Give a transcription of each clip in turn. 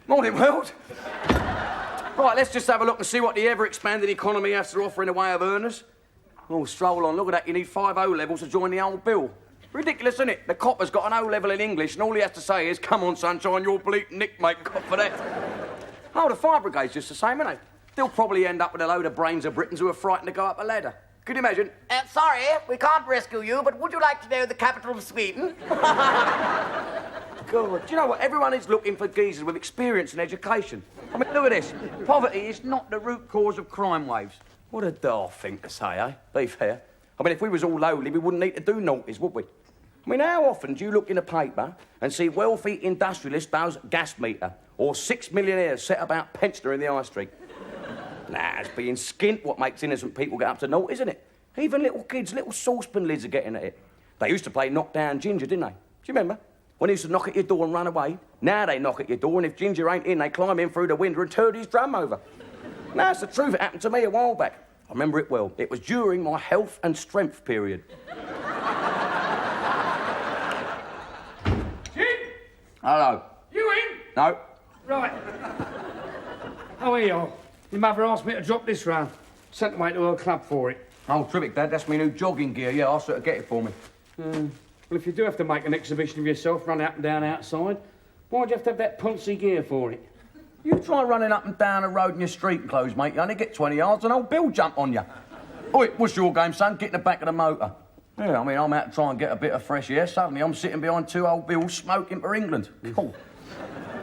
Morning, world. Right, let's just have a look and see what the ever-expanding economy has to offer in the way of earners. Oh, stroll on. Look at that. You need 5 O-levels to join the old bill. Ridiculous, isn't it? The copper's got an O-level in English, and all he has to say is, come on, sunshine, you're bleating Nick, mate. Cop for that. Oh, the fire brigade's just the same, isn't it? They'll probably end up with a load of brains of Britons who are frightened to go up a ladder. Could you imagine? Sorry, we can't rescue you, but would you like to know the capital of Sweden? God, do you know what? Everyone is looking for geezers with experience and education. I mean, look at this. Poverty is not the root cause of crime waves. What a daft thing to say, eh? Be fair. I mean, if we was all lowly, we wouldn't need to do noughties, would we? I mean, how often do you look in a paper and see wealthy industrialist does gas meter or 6 millionaires set about pensioner in the high street? Nah, it's being skint what makes innocent people get up to naught, isn't it? Even little kids, little saucepan lids are getting at it. They used to play knock-down Ginger, didn't they? Do you remember? When he used to knock at your door and run away. Now they knock at your door, and if Ginger ain't in, they climb in through the window and turn his drum over. Now, it's the truth. It happened to me a while back. I remember it well. It was during my health and strength period. Jim? Hello. You in? No. Right. Oh, here you are. Your mother asked me to drop this round. Sent away to her club for it. Oh, terrific, Dad. That's my new jogging gear. Yeah, asked her to get it for me. Well, if you do have to make an exhibition of yourself, run up and down outside, why'd you have to have that poncy gear for it? You try running up and down the road in your street clothes, mate. You only get 20 yards and old Bill jump on you. Oi, what's your game, son? Get in the back of the motor. Yeah, I mean, I'm out to try and get a bit of fresh air. Suddenly, I'm sitting behind 2 old Bills smoking for England. Cool.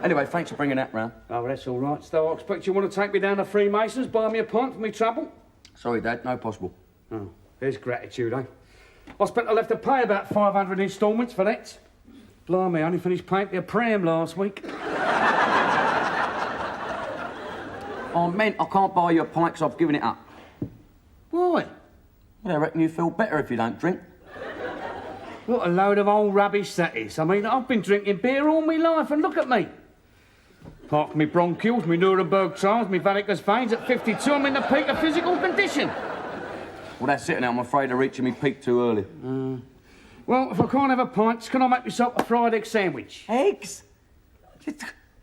Anyway, thanks for bringing that round. Oh, well, that's all right. So I expect you want to take me down to Freemasons, buy me a pint for me trouble? Sorry, Dad, no possible. Oh, there's gratitude, eh? I spent I left to pay about 500 instalments for that. Blimey, I only finished paying the pram last week. I meant I can't buy you a pint 'cause I've given it up. Why? Well, I reckon you feel better if you don't drink. What a load of old rubbish that is. I mean, I've been drinking beer all my life, and look at me. Apart from me bronchioles, me Nuremberg trials, me varicose veins, at 52, I'm in the peak of physical condition. Well, that's it now. I'm afraid of reaching me peak too early. Well, if I can't have a pint, can I make myself a fried egg sandwich? Eggs?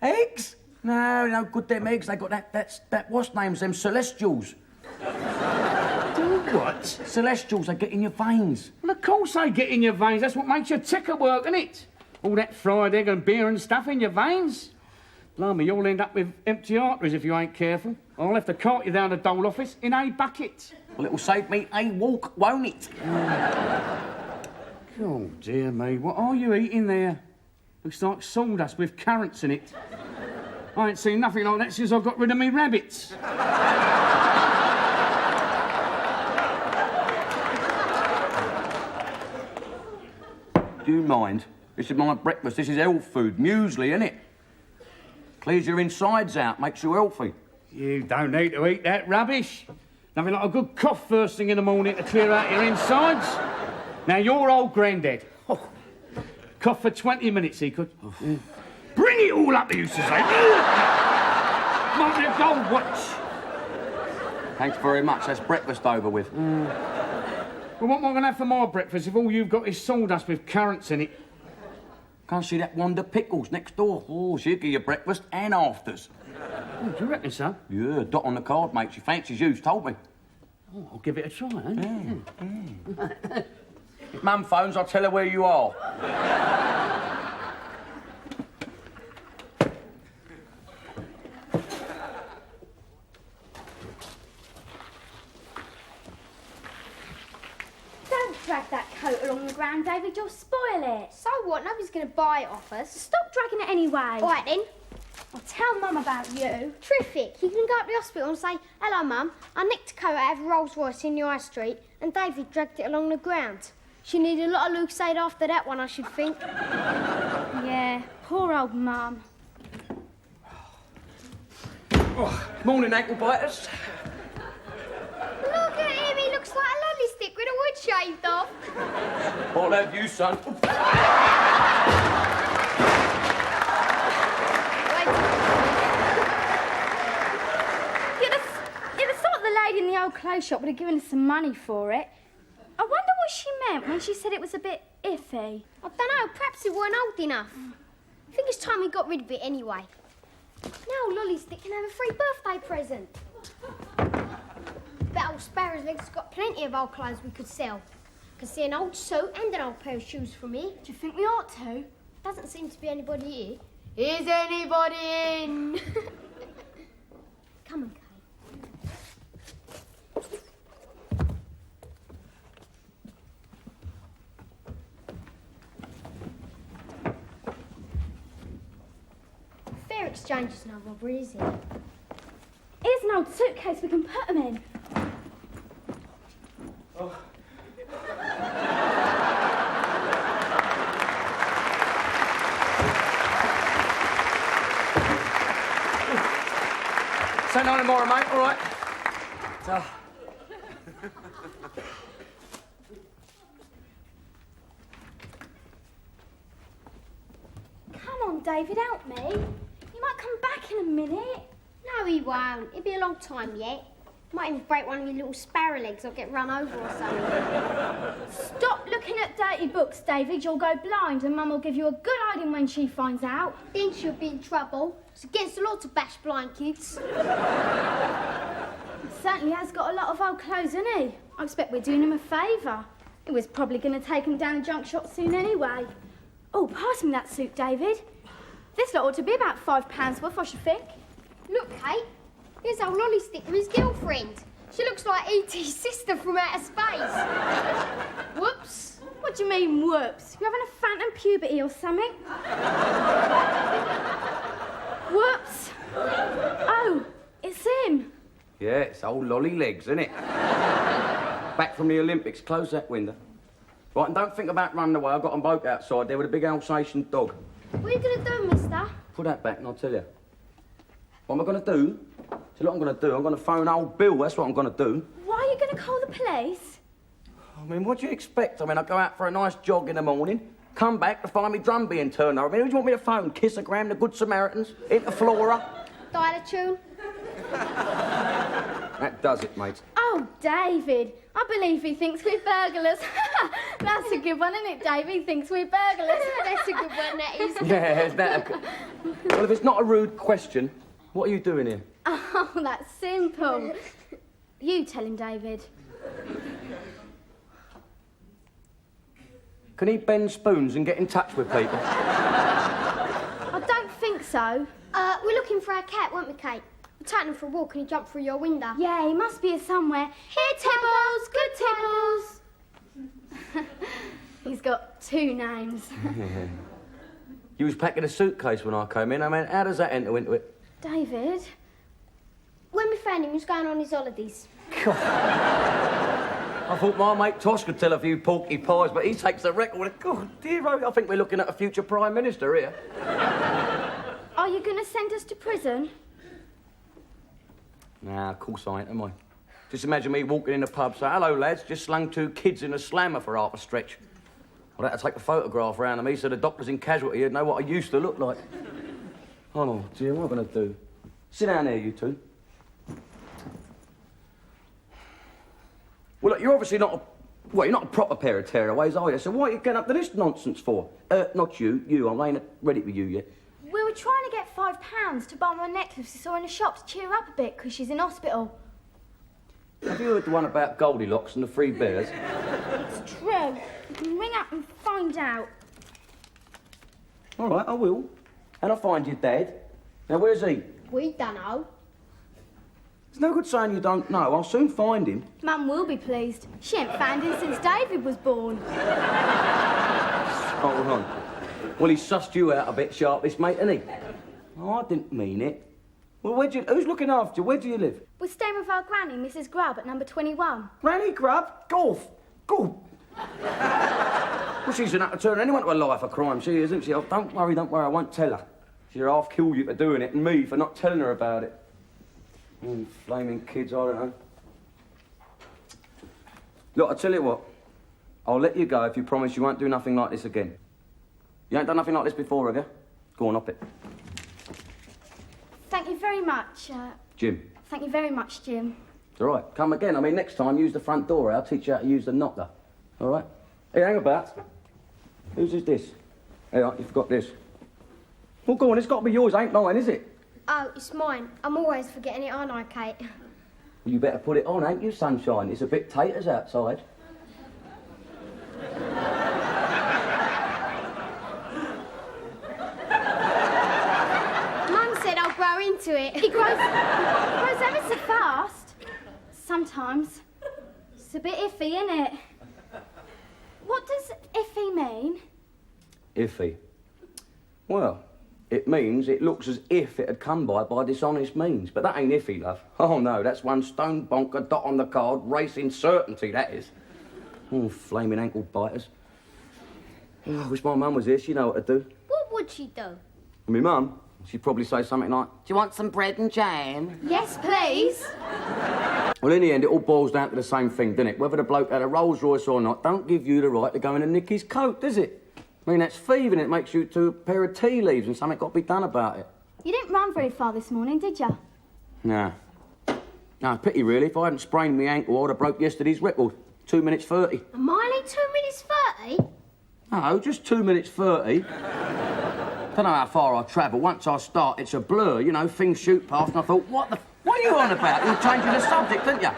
Eggs? No, good them eggs. They got that what's names, them Celestials. Do what? Celestials, they get in your veins. Well, of course they get in your veins. That's what makes your ticker work, isn't it? All that fried egg and beer and stuff in your veins. Blimey, you'll end up with empty arteries if you ain't careful. I'll have to cart you down the dole office in a bucket. Well, it'll save me a walk, won't it? Oh, dear me. What are you eating there? Looks like sawdust with currants in it. I ain't seen nothing like that since I got rid of me rabbits. Do you mind? This is my breakfast. This is health food. Muesli, innit? Clears your insides out, makes you healthy. You don't need to eat that rubbish. Nothing like a good cough first thing in the morning to clear out your insides. Now, your old granddad. Oh, cough for 20 minutes, he could. Oh. Yeah. Bring it all up, he used to say. Might be a gold watch. Thanks very much. That's breakfast over with. Well, what am I going to have for my breakfast if all you've got is sawdust with currants in it? Can't see that Wanda Pickles next door. Oh, she'll give you breakfast and afters. Oh, do you reckon so? Yeah, dot on the card, mate. She fancies you, told me. Oh, I'll give it a try, eh? If Mum phones, I'll tell her where you are. Don't drag that coat along the ground, David. You'll spoil it. So what? Nobody's going to buy it off us. Stop dragging it anyway. All right, then. I'll tell Mum about you. Terrific. You can go up to the hospital and say, hello, Mum. I nicked a coat out of a Rolls Royce in the high street and David dragged it along the ground. She needed a lot of Lucozade after that one, I should think. Yeah, poor old Mum. Oh, morning, ankle biters. Look at him, he looks like a lolly stick with a wood shaved off. I'll have you, son. You'd have thought the lady in the old clothes shop would have given us some money for it. I wonder what she meant when she said it was a bit iffy. I don't know, perhaps it weren't old enough. I think it's time we got rid of it anyway. Now Lolly Stick can have a free birthday present. Bet old Sparrow's Legs got plenty of old clothes we could sell. Could see an old suit and an old pair of shoes from here. Do you think we ought to? Doesn't seem to be anybody here. Is anybody in? Come on, Kate. Fair exchange is no robbery, is it? Here's an old suitcase we can put them in. Say no more, mate, all right? So... Come on, David, help me. He might come back in a minute. No, he won't. It'll be a long time yet. Might even break one of your little sparrow legs or get run over or something. Stop looking at dirty books, David. You'll go blind and Mum will give you a good hiding when she finds out. Then she'll be in trouble. It's against the law to bash blind kids. He certainly has got a lot of old clothes, hasn't he? I expect we're doing him a favour. He was probably going to take him down the junk shop soon anyway. Oh, pass me that suit, David. This lot ought to be about £5 worth, I should think. Look, Kate. Here's old Lolly Stick with his girlfriend. She looks like E.T.'s sister from outer space. Whoops. What do you mean, whoops? You having a phantom puberty or something? Whoops. Oh, it's him. Yeah, it's old Lolly Legs, isn't it? Back from the Olympics. Close that window. Right, and don't think about running away. I've got a bloke outside there with a big Alsatian dog. What are you going to do, mister? Put that back and I'll tell you. What am I going to do? See what I'm going to do? I'm going to phone old Bill. That's what I'm going to do. Why are you going to call the police? I mean, what do you expect? I mean, I go out for a nice jog in the morning, come back to find me drum being turned over. I mean, who do you want me to phone? Kissogram, the Good Samaritans? Interflora? Dial a tune. That does it, mate. Oh, David, I believe he thinks we're burglars. That's a good one, isn't it, David? He thinks we're burglars. That's a good one, that is. Yeah, is that a... Well, if it's not a rude question, what are you doing here? Oh, that's simple. You tell him, David. Can he bend spoons and get in touch with people? I don't think so. We're looking for our cat, weren't we, Kate? We're taking him for a walk and he jumped through your window. Yeah, he must be here somewhere. Here, Tibbles, good Tibbles. He's got two names. You was packing a suitcase when I came in. I mean, how does that enter into it? David? When we found him, he was going on his holidays. I thought my mate Tosh could tell a few porky pies, but he takes the record. God, dear, I think we're looking at a future Prime Minister here. Are you going to send us to prison? Nah, of course I ain't, am I? Just imagine me walking in a pub, say, hello, lads, just slung two kids in a slammer for half a stretch. I'd have to take a photograph round of me so the doctors in casualty would know what I used to look like. Oh, dear, what am I going to do? Sit down there, you two. Well, look, you're obviously not a... Well, you're not a proper pair of tearaways, are you? So what are you getting up to this nonsense for? Not you. I ain't ready for you yet. We were trying to get £5 to buy her a necklace we saw in the shop to cheer her up a bit because she's in hospital. Have you heard the one about Goldilocks and the three bears? It's true. You can ring up and find out. All right, I will. And I'll find your dad. Now, where's he? We don't know. It's no good saying you don't know. I'll soon find him. Mum will be pleased. She ain't found him since David was born. Hold on. Well, he sussed you out a bit sharp, this mate, isn't he? Oh, I didn't mean it. Well, who's looking after you? Where do you live? We're staying with our granny, Mrs. Grubb, at number 21. Granny Grubb? Golf. Well, she's enough to turn anyone to a life of crime, she isn't she? Oh, don't worry, I won't tell her. She'll half kill you for doing it and me for not telling her about it. Flaming kids, I don't know. Look, I tell you what. I'll let you go if you promise you won't do nothing like this again. You ain't done nothing like this before, have you? Go on, up it. Thank you very much, Jim. Thank you very much, Jim. It's all right. Come again. I mean, next time, use the front door. I'll teach you how to use the knocker. All right? Hey, hang about. Whose is this? Hey, you've got this. Well, go on. It's got to be yours. Ain't mine, is it? Oh, it's mine. I'm always forgetting it, aren't I, Kate? Well, you better put it on, ain't you, sunshine? It's a bit taters outside. Mum said I'll grow into it. He grows ever so fast. Sometimes. It's a bit iffy, isn't it? What does iffy mean? Iffy. Well, it means it looks as if it had come by dishonest means. But that ain't iffy, love. Oh, no, that's one stone bonker dot on the card, racing certainty, that is. Oh, flaming ankle biters. Oh, I wish my mum was here. She'd know what to do. What would she do? My mum, she'd probably say something like, Do you want some bread and jam? Yes, please. well, in the end, it all boils down to the same thing, doesn't it? Whether the bloke had a Rolls Royce or not, don't give you the right to go in and nick his coat, does it? I mean, that's thieving. It makes you two a pair of tea leaves and something got to be done about it. You didn't run very far this morning, did you? Nah. No, pity, really. If I hadn't sprained my ankle, I would have broke yesterday's record. 2 minutes 30. A mile in 2 minutes 30? No, just 2 minutes 30. Don't know how far I travel. Once I start, it's a blur. You know, things shoot past, and I thought, what are you on about? You're changing the subject, didn't you?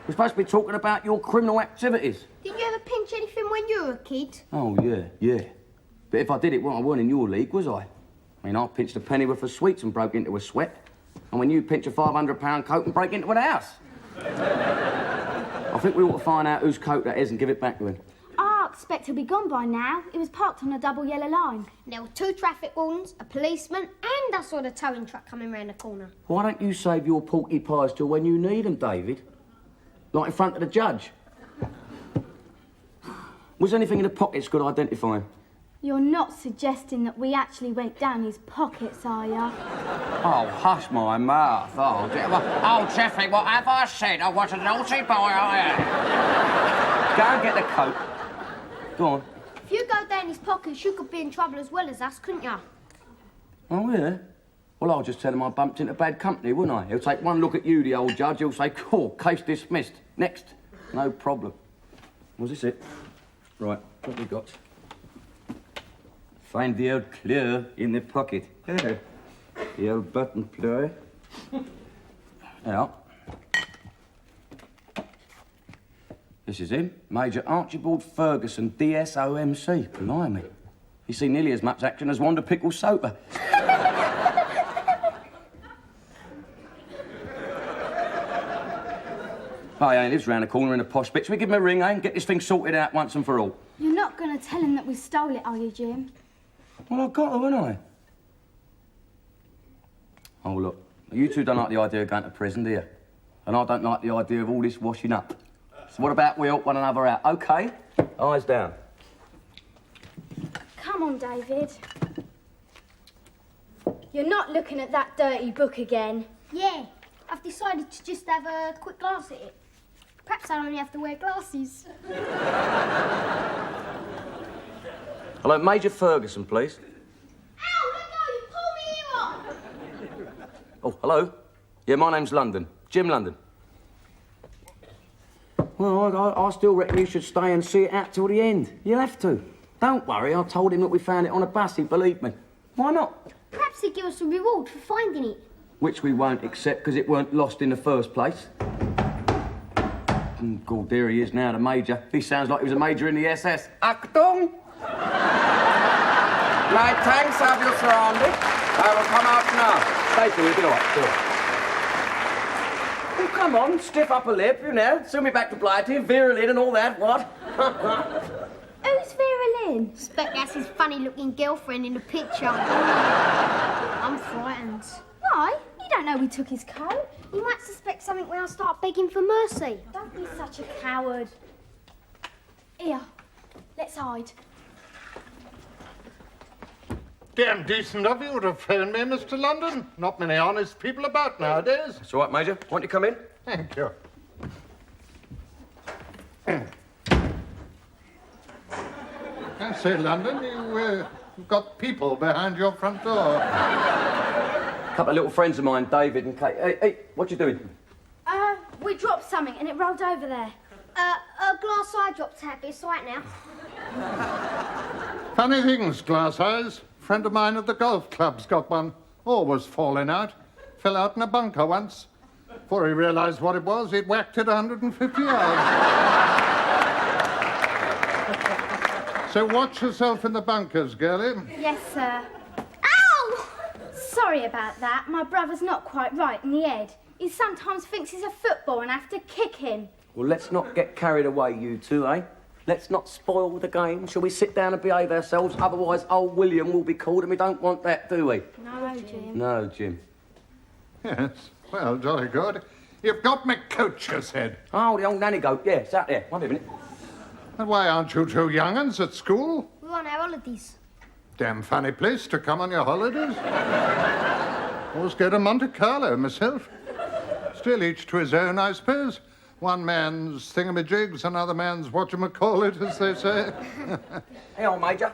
We're supposed to be talking about your criminal activities. Did you ever pinch anything when you were a kid? Oh, yeah. But if I did it when I weren't in your league, was I? I mean, I pinched a pennyworth of sweets and broke into a sweat. And when you pinch a £500 coat and break into an house. I think we ought to find out whose coat that is and give it back to him. I expect he'll be gone by now. It was parked on a double yellow line. There were 2 traffic wardens, a policeman, and I saw the towing truck coming round the corner. Why don't you save your porky pies till when you need them, David? Like in front of the judge. Was anything in the pockets could identify him? You're not suggesting that we actually went down his pockets, are you? Oh, hush my mouth. Oh, Geoffrey, what have I said? I was a naughty boy, I am. Go and get the coat. Go on. If you go down his pockets, you could be in trouble as well as us, couldn't you? Oh, yeah? Well, I'll just tell him I bumped into bad company, wouldn't I? He'll take one look at you, the old judge. He'll say, cool, case dismissed. Next. No problem. Was this it? Right, what we got? Find the old clue in the pocket. Yeah. The old button ploy. Out. This is him, Major Archibald Ferguson, DSOMC. Blimey. He's seen nearly as much action as Wanda Pickle Soper. Oh, yeah, he lives round the corner in a posh bit. Shall we give him a ring, eh, and get this thing sorted out once and for all? You're not going to tell him that we stole it, are you, Jim? Well, I've got to, haven't I? Oh, look, you two don't like the idea of going to prison, do you? And I don't like the idea of all this washing up. So what about we help one another out? OK? Eyes down. Come on, David. You're not looking at that dirty book again. Yeah, I've decided to just have a quick glance at it. Perhaps I'll only have to wear glasses. Hello, Major Ferguson, please. Ow, let go, you pulled me ear off. Oh, hello? Yeah, my name's London. Jim London. Well, I still reckon you should stay and see it out till the end. You'll have to. Don't worry, I told him that we found it on a bus, he'd believe me. Why not? Perhaps he'd give us a reward for finding it. Which we won't accept because it weren't lost in the first place. God, there he is now, the Major. He sounds like he was a Major in the SS. Achtung! My tanks have you surrounded. I will come out now. Stay still, you'll be all right, Oh, come on, stiff upper lip, you know. Send me back to Blighty, Vera Lynn and all that, what? Who's Vera Lynn? Expect that's his funny-looking girlfriend in the picture. I'm frightened. Why? You don't know we took his coat. He might suspect something when I start begging for mercy. Don't be such a coward. Here, let's hide. Damn decent of you to phone me, Mr. London. Not many honest people about nowadays. It's all right, Major. Won't you come in? Thank you. I say, London, you've got people behind your front door. A couple of little friends of mine, David and Kate. Hey, what you doing? We dropped something and it rolled over there. A glass eye dropped out, but it's all right now. Funny things, glass eyes. Friend of mine at the golf club's got one. Always falling out. Fell out in a bunker once. Before he realised what it was, he'd whacked it 150 yards. So watch yourself in the bunkers, girlie. Yes, sir. Ow! Sorry about that. My brother's not quite right in the head. He sometimes thinks he's a football and I have to kick him. Well, let's not get carried away, you two, eh? Let's not spoil the game. Shall we sit down and behave ourselves? Otherwise, old William will be called and we don't want that, do we? No, Jim. No, Jim. Yes, well, jolly good. You've got me coach, you said. Oh, the old nanny goat. Yeah, it's out there. Wait a minute. And why aren't you two young'uns at school? We're on our holidays. Damn funny place to come on your holidays. Always go to Monte Carlo myself. Still, each to his own, I suppose. One man's thingamajigs, another man's whatchamacallit, as they say. Hey, old Major.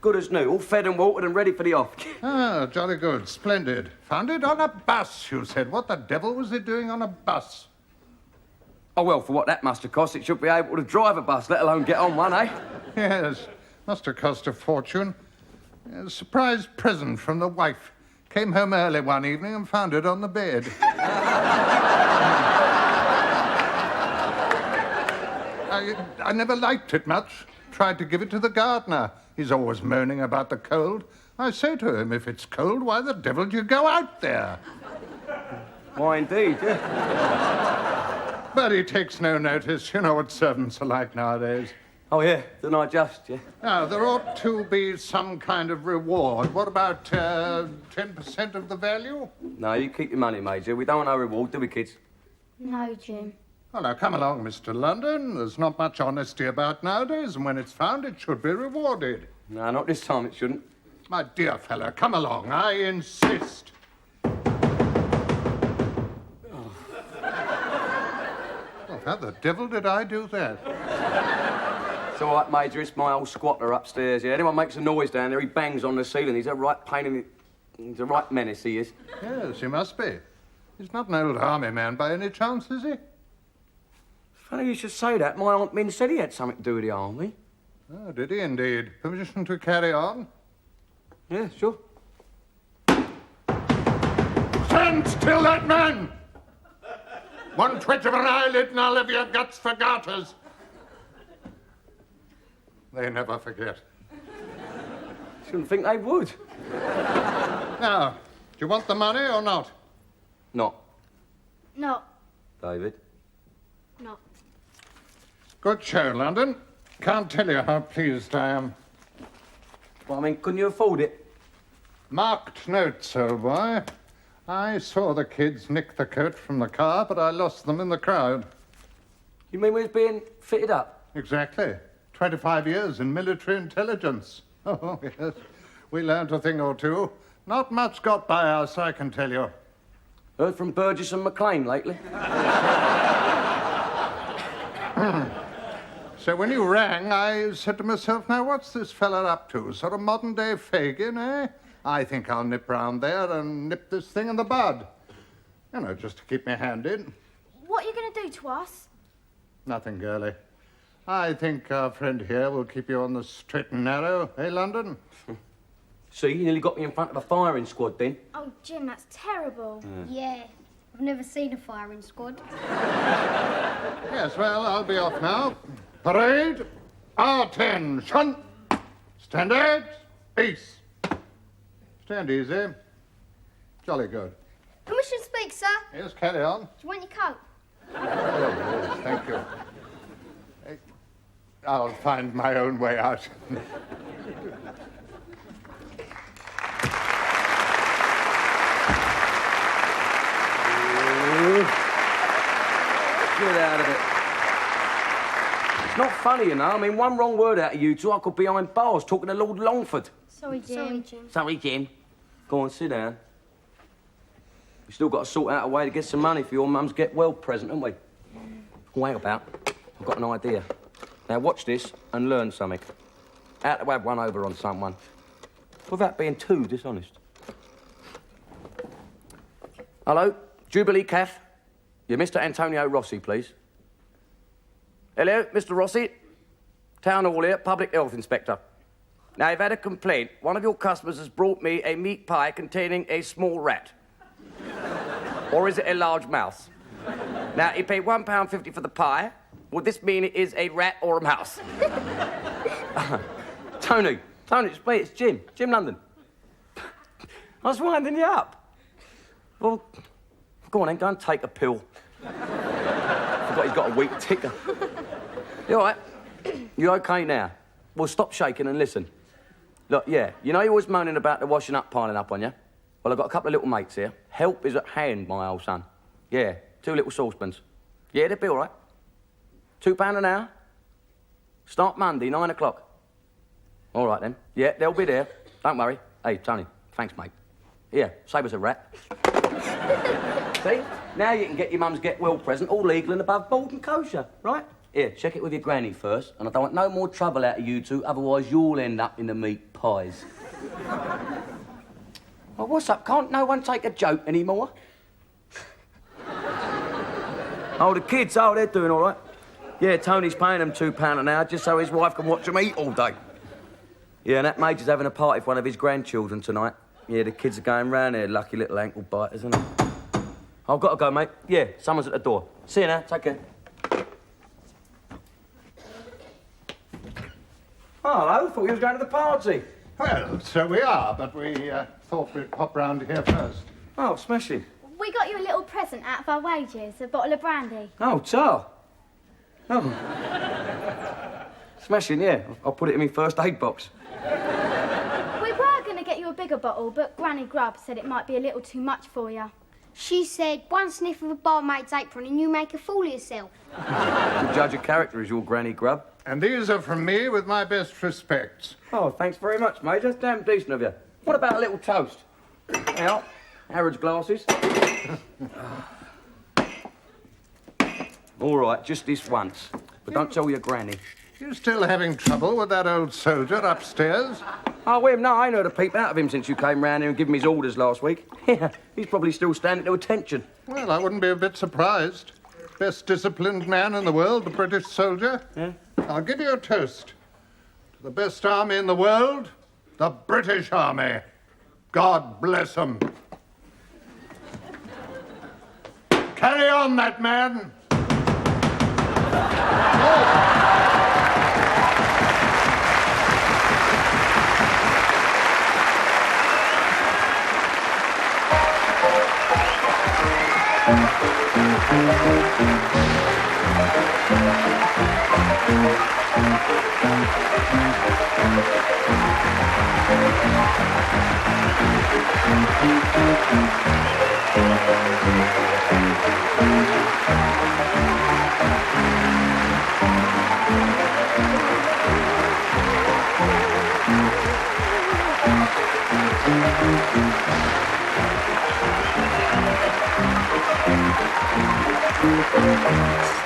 Good as new. All fed and watered and ready for the off. Ah, jolly good. Splendid. Found it on a bus, you said. What the devil was it doing on a bus? Oh, well, for what that must have cost, it should be able to drive a bus, let alone get on one, eh? Yes, must have cost a fortune. A surprise present from the wife. Came home early one evening and found it on the bed. I never liked it much. Tried to give it to the gardener. He's always moaning about the cold. I say to him, if it's cold, why the devil do you go out there? Why, indeed, yeah. But he takes no notice. You know what servants are like nowadays. Oh, yeah, didn't I just, yeah? Now, there ought to be some kind of reward. What about 10% of the value? No, you keep your money, Major. We don't want no reward, do we, kids? No, Jim. Well, now, come along, Mr. London. There's not much honesty about nowadays, and when it's found, it should be rewarded. No, not this time, it shouldn't. My dear fellow, come along. I insist. Oh, how the devil did I do that? It's all right, Major. It's my old squatter upstairs, yeah? Anyone makes a noise down there, he bangs on the ceiling. He's a right pain in the... He's a right menace, he is. Yes, he must be. He's not an old army man by any chance, is he? Funny you should say that. My Aunt Min said he had something to do with the army. Oh, did he indeed? Permission to carry on? Yeah, sure. Stand still, that man! One twitch of an eyelid and I'll have your guts for garters. They never forget. Shouldn't think they would. Now, do you want the money or not? Not, No. David. No. Good show, London. Can't tell you how pleased I am. Well, I mean, couldn't you afford it? Marked notes, old boy. I saw the kids nick the coat from the car, but I lost them in the crowd. You mean we was being fitted up? Exactly. 25 years in military intelligence. Oh, yes. We learnt a thing or two. Not much got by us, I can tell you. Heard from Burgess and McLean lately. So when you rang, I said to myself, now what's this fella up to? Sort of modern-day Fagin, eh? I think I'll nip round there and nip this thing in the bud. You know, just to keep my hand in. What are you going to do to us? Nothing, girlie. I think our friend here will keep you on the straight and narrow, eh, London? See, you nearly got me in front of a firing squad then. Oh, Jim, that's terrible. Yeah, I've never seen a firing squad. Yes, well, I'll be off now. Parade, attention. Standards, peace. Stand easy. Jolly good. Permission to speak, sir. Yes, carry on. Do you want your coat? Oh, yes, thank you. I'll find my own way out. Get out of it. It's not funny, you know. I mean, one wrong word out of you two, I could be behind bars talking to Lord Longford. Sorry, Jim. Sorry, Jim. Go on, sit down. We've still got to sort out a way to get some money for your mum's get well present, haven't we? Oh, hang about. I've got an idea. Now, watch this and learn something. How to have one over on someone without being too dishonest. Hello, Jubilee Caff. You're Mr. Antonio Rossi, please. Hello, Mr. Rossi. Town Hall here, Public Health Inspector. Now, I've had a complaint. One of your customers has brought me a meat pie containing a small rat. Or is it a large mouse? Now, he paid £1.50 for the pie. Would this mean it is a rat or a mouse? Tony, it's Jim. Jim London. I was winding you up. Well, go on then, go and take a pill. Forgot he's got a weak ticker. You all right? You OK now? Well, stop shaking and listen. Look, yeah, you know you're always moaning about the washing up piling up on you? Well, I've got a couple of little mates here. Help is at hand, my old son. Yeah, 2 little saucepans. Yeah, they'll be all right. £2 an hour. Start Monday, 9 o'clock. All right, then. Yeah, they'll be there. Don't worry. Hey, Tony, thanks, mate. Here, save us a rat. See? Now you can get your mum's get well present all legal and above board and kosher, right? Here, check it with your granny first, and I don't want no more trouble out of you two, otherwise you'll end up in the meat pies. Well, what's up? Can't no one take a joke anymore? Oh, the kids, they're doing all right. Yeah, Tony's paying them £2 an hour just so his wife can watch them eat all day. Yeah, and that Major's having a party for one of his grandchildren tonight. Yeah, the kids are going round there, lucky little ankle biters, isn't it? I've got to go, mate. Yeah, someone's at the door. See you now. Take care. Oh, hello. Thought you was going to the party. Well, so we are, but we thought we'd pop round here first. Oh, smashing. We got you a little present out of our wages, a bottle of brandy. Oh, tar. Oh. Smashing, yeah. I'll put it in my first aid box. We were going to get you a bigger bottle, but Granny Grubb said it might be a little too much for you. She said, 1 sniff of a barmaid's apron and you make a fool of yourself. Good judge of character is your Granny Grubb. And these are from me with my best respects. Oh, thanks very much, mate. That's damn decent of you. What about a little toast? Now, Harrod's glasses. All right, just this once. But don't tell your granny. You still having trouble with that old soldier upstairs? Oh, William, no, I ain't heard a peep out of him since you came round here and gave him his orders last week. Yeah, he's probably still standing to attention. Well, I wouldn't be a bit surprised. Best disciplined man in the world, the British soldier. Yeah? I'll give you a toast. To the best army in the world, the British Army. God bless them. Carry on, that man. Thank you.